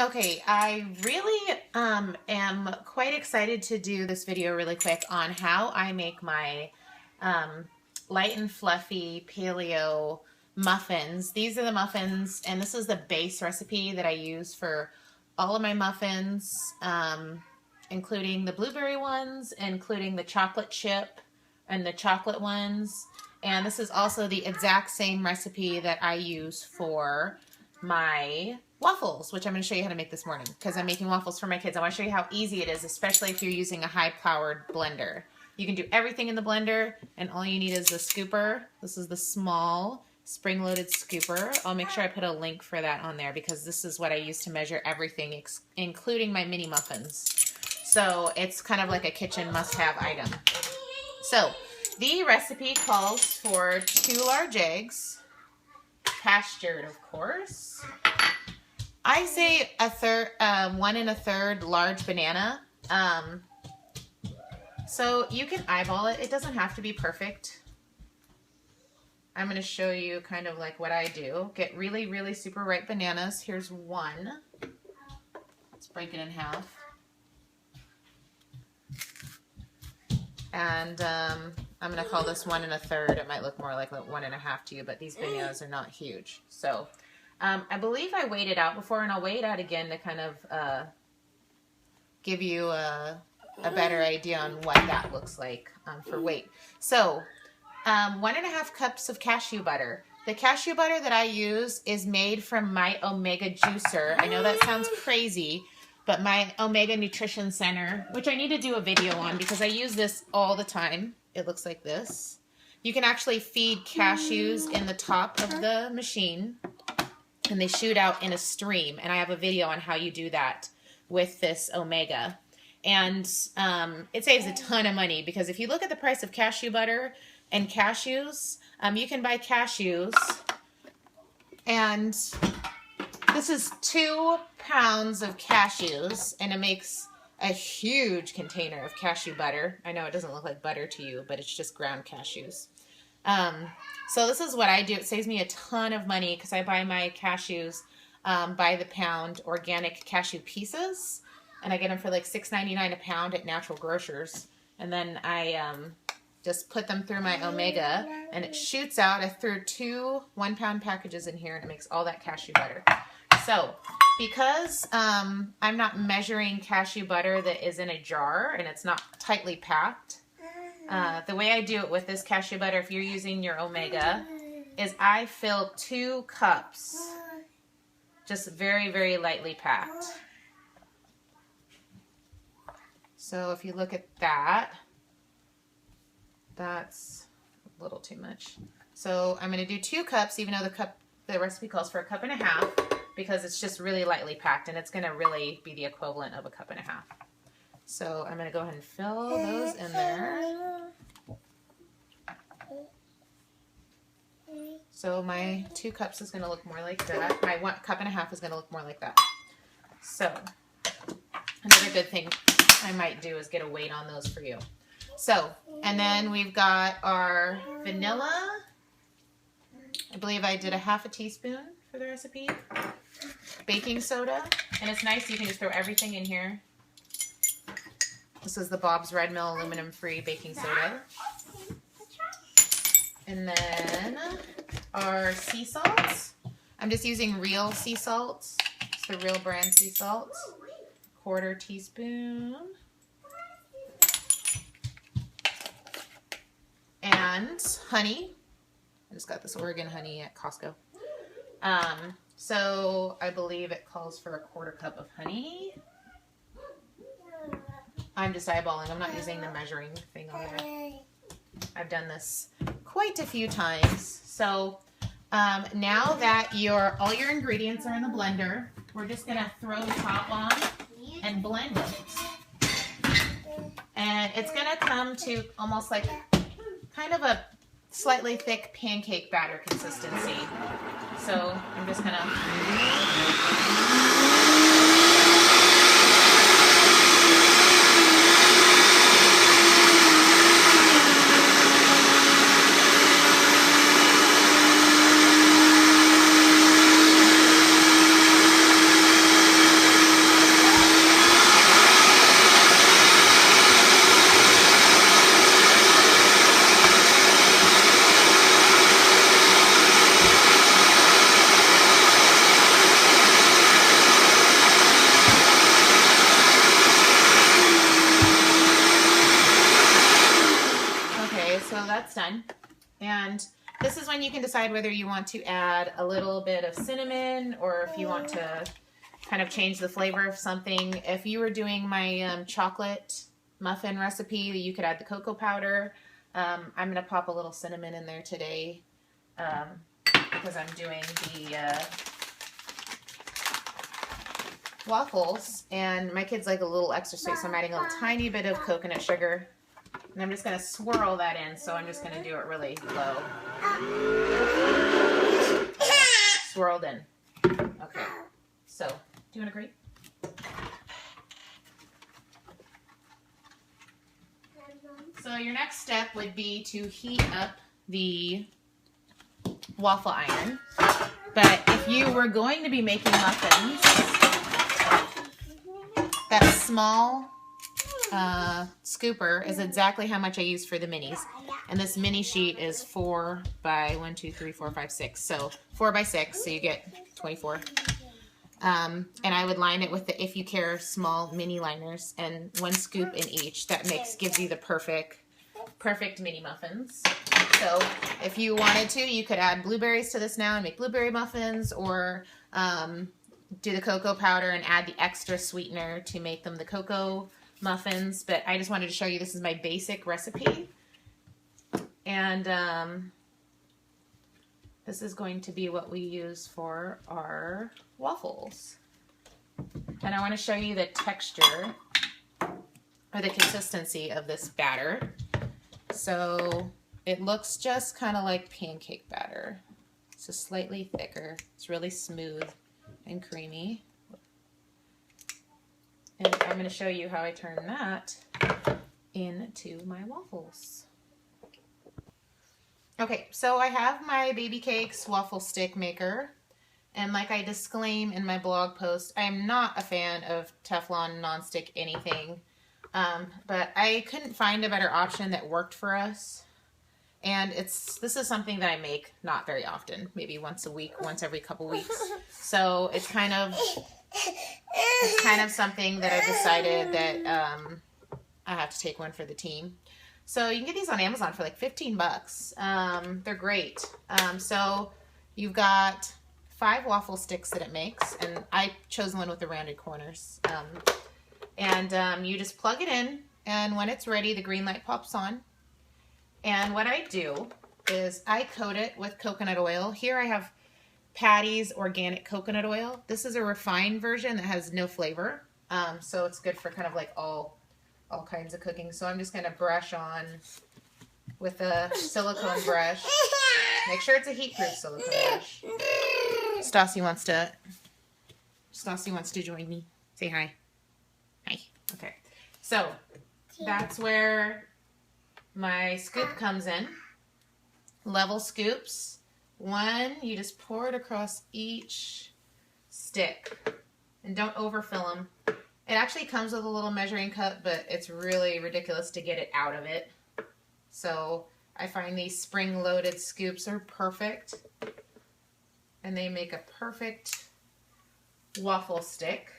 Okay, I really am quite excited to do this video really quick on how I make my light and fluffy paleo muffins. These are the muffins, and this is the base recipe that I use for all of my muffins, including the blueberry ones, including the chocolate chip and the chocolate ones. And this is also the exact same recipe that I use for my waffles, which I'm going to show you how to make this morning because I'm making waffles for my kids. I want to show you how easy it is, especially if you're using a high-powered blender. You can do everything in the blender, and all you need is a scooper. This is the small spring-loaded scooper. I'll make sure I put a link for that on there because this is what I use to measure everything, including my mini muffins. So it's kind of like a kitchen must-have item. So the recipe calls for 2 large eggs, pastured, of course. I say 1 1/3 large banana. So you can eyeball it. It doesn't have to be perfect. I'm going to show you kind of like what I do. Get really, really super ripe bananas. Here's one. Let's break it in half. And I'm going to call this 1 1/3. It might look more like 1 1/2 to you, but these bananas are not huge. So I believe I weighed it out before, and I'll weigh it out again to kind of give you a better idea on what that looks like for weight. So 1 1/2 cups of cashew butter. The cashew butter that I use is made from my Omega juicer. I know that sounds crazy, but my Omega Nutrition Center, which I need to do a video on because I use this all the time. It looks like this. You can actually feed cashews in the top of the machine, and they shoot out in a stream. And I have a video on how you do that with this Omega. And it saves a ton of money because if you look at the price of cashew butter and cashews, you can buy cashews, and this is 2 pounds of cashews, and it makes a huge container of cashew butter. I know it doesn't look like butter to you, but it's just ground cashews. So this is what I do. It saves me a ton of money because I buy my cashews by the pound, organic cashew pieces, and I get them for like $6.99 a pound at Natural Grocers. And then I just put them through my Omega, and it shoots out. I threw 2 1-pound packages in here, and it makes all that cashew butter. So because I'm not measuring cashew butter that is in a jar and it's not tightly packed, the way I do it with this cashew butter, if you're using your Omega, is I fill 2 cups, just very, very lightly packed. So if you look at that, that's a little too much. So I'm going to do 2 cups, even though the recipe calls for 1.5 cups, because it's just really lightly packed, and it's going to really be the equivalent of 1.5 cups. So I'm going to go ahead and fill those in there. So my 2 cups is going to look more like that. My 1.5 cups is going to look more like that. So another good thing I might do is get a weight on those for you. So, and then we've got our vanilla. I believe I did 1/2 teaspoon for the recipe. Baking soda. And it's nice, you can just throw everything in here. This is the Bob's Red Mill aluminum-free baking soda. And then our sea salts. I'm just using real sea salts. It's the real brand sea salt. 1/4 teaspoon. And honey. I just got this Oregon honey at Costco. So I believe it calls for 1/4 cup of honey. I'm just eyeballing. I'm not using the measuring thing on there. I've done this quite a few times. So now that all your ingredients are in the blender, we're just going to throw the top on and blend it. And it's going to come to almost like kind of a slightly thick pancake batter consistency. So I'm just going to... And this is when you can decide whether you want to add a little bit of cinnamon or if you want to kind of change the flavor of something. If you were doing my chocolate muffin recipe, you could add the cocoa powder. I'm going to pop a little cinnamon in there today because I'm doing the waffles, and my kids like a little extra sweet, so I'm adding a tiny bit of coconut sugar. And I'm just going to swirl that in, so I'm just going to do it really low. Swirled in. Okay. So, do you want a grape? So your next step would be to heat up the waffle iron. But if you were going to be making muffins, that small scooper is exactly how much I use for the minis. And this mini sheet is 4 by 1, 2, 3, 4, 5, 6. So 4 by 6, so you get 24. And I would line it with the If You Care small mini liners, and 1 scoop in each. That gives you the perfect mini muffins. So if you wanted to, you could add blueberries to this now and make blueberry muffins, or do the cocoa powder and add the extra sweetener to make them the cocoa muffins. But I just wanted to show you this is my basic recipe. And this is going to be what we use for our waffles. And I want to show you the texture or the consistency of this batter. So it looks just kind of like pancake batter. It's just slightly thicker. It's really smooth and creamy. And I'm going to show you how I turn that into my waffles. Okay, so I have my Baby Cakes waffle stick maker. And like I disclaim in my blog post, I am not a fan of Teflon nonstick anything. But I couldn't find a better option that worked for us. And this is something that I make not very often, maybe once a week, once every couple weeks. So it's kind of something that I've decided that I have to take one for the team. So you can get these on Amazon for like 15 bucks. They're great. So you've got 5 waffle sticks that it makes, and I chose the one with the rounded corners. You just plug it in, and when it's ready, the green light pops on. And what I do is I coat it with coconut oil. Here I have Patty's organic coconut oil. This is a refined version that has no flavor. So it's good for kind of like all kinds of cooking. So I'm just going to brush on with a silicone brush. Make sure it's a heat-proof silicone brush. Stassi wants to join me. Say hi. Hi. Okay. So that's where my scoop comes in. Level scoops. 1, you just pour it across each stick. And don't overfill them. It actually comes with a little measuring cup, but it's really ridiculous to get it out of it. So I find these spring-loaded scoops are perfect. And they make a perfect waffle stick.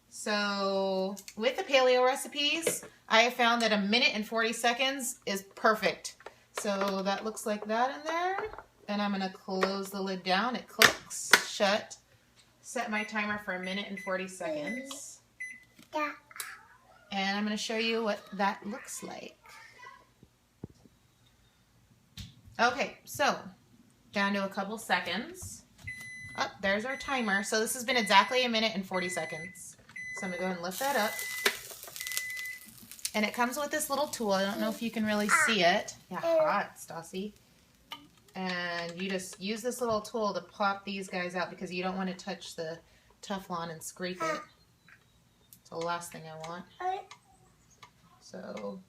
So with the paleo recipes, I have found that 1 minute and 40 seconds is perfect. So that looks like that in there. And I'm going to close the lid down. It clicks shut. Set my timer for 1 minute and 40 seconds. And I'm going to show you what that looks like. Okay, so down to a couple seconds. Oh, there's our timer. So this has been exactly 1 minute and 40 seconds. So I'm going to go ahead and lift that up. And it comes with this little tool. I don't know if you can really see it. Yeah, hot, Stassi. And you just use this little tool to pop these guys out because you don't want to touch the Teflon and scrape it. It's the last thing I want. So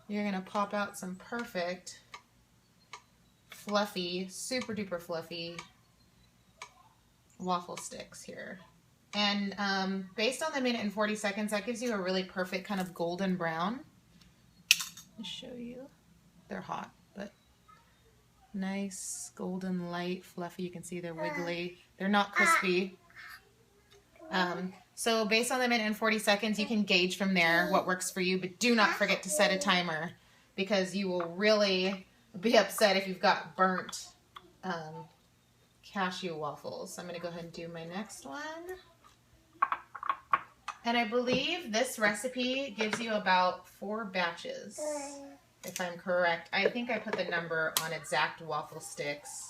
you're going to pop out some perfect, fluffy, super duper fluffy waffle sticks here. And based on the 1 minute and 40 seconds, that gives you a really perfect kind of golden brown. I'll show you. They're hot, but nice, golden, light, fluffy. You can see they're wiggly. They're not crispy. So based on the 1 minute and 40 seconds, you can gauge from there what works for you. But do not forget to set a timer because you will really be upset if you've got burnt cashew waffles. I'm going to go ahead and do my next one. And I believe this recipe gives you about 4 batches, if I'm correct. I think I put the number on exact waffle sticks.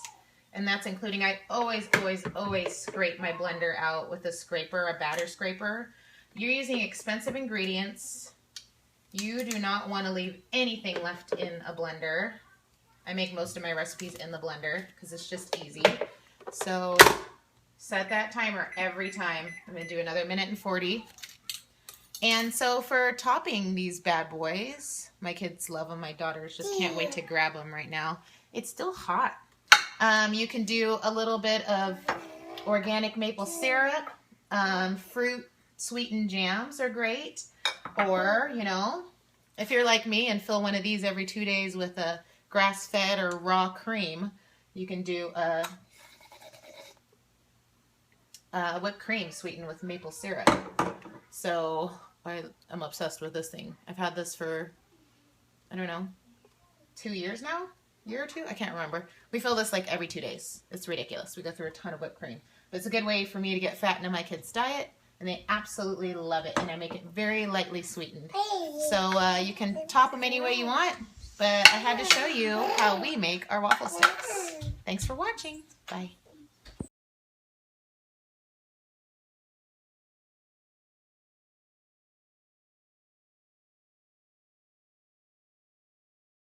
And that's including, I always scrape my blender out with a scraper, a batter scraper. You're using expensive ingredients. You do not want to leave anything left in a blender. I make most of my recipes in the blender because it's just easy. So set that timer every time. I'm going to do another 1:40. And so for topping these bad boys, my kids love them. My daughters just can't wait to grab them right now. It's still hot. You can do a little bit of organic maple syrup. Fruit sweetened jams are great. Or, you know, if you're like me and fill one of these every 2 days with a grass-fed or raw cream, you can do a whipped cream sweetened with maple syrup. So I'm obsessed with this thing. I've had this for, I don't know, 2 years now? Year or two? I can't remember. We fill this like every 2 days. It's ridiculous. We go through a ton of whipped cream. But it's a good way for me to get fat into my kids' diet, and they absolutely love it. And I make it very lightly sweetened. So you can top them any way you want, but I had to show you how we make our waffle sticks. Thanks for watching. Bye.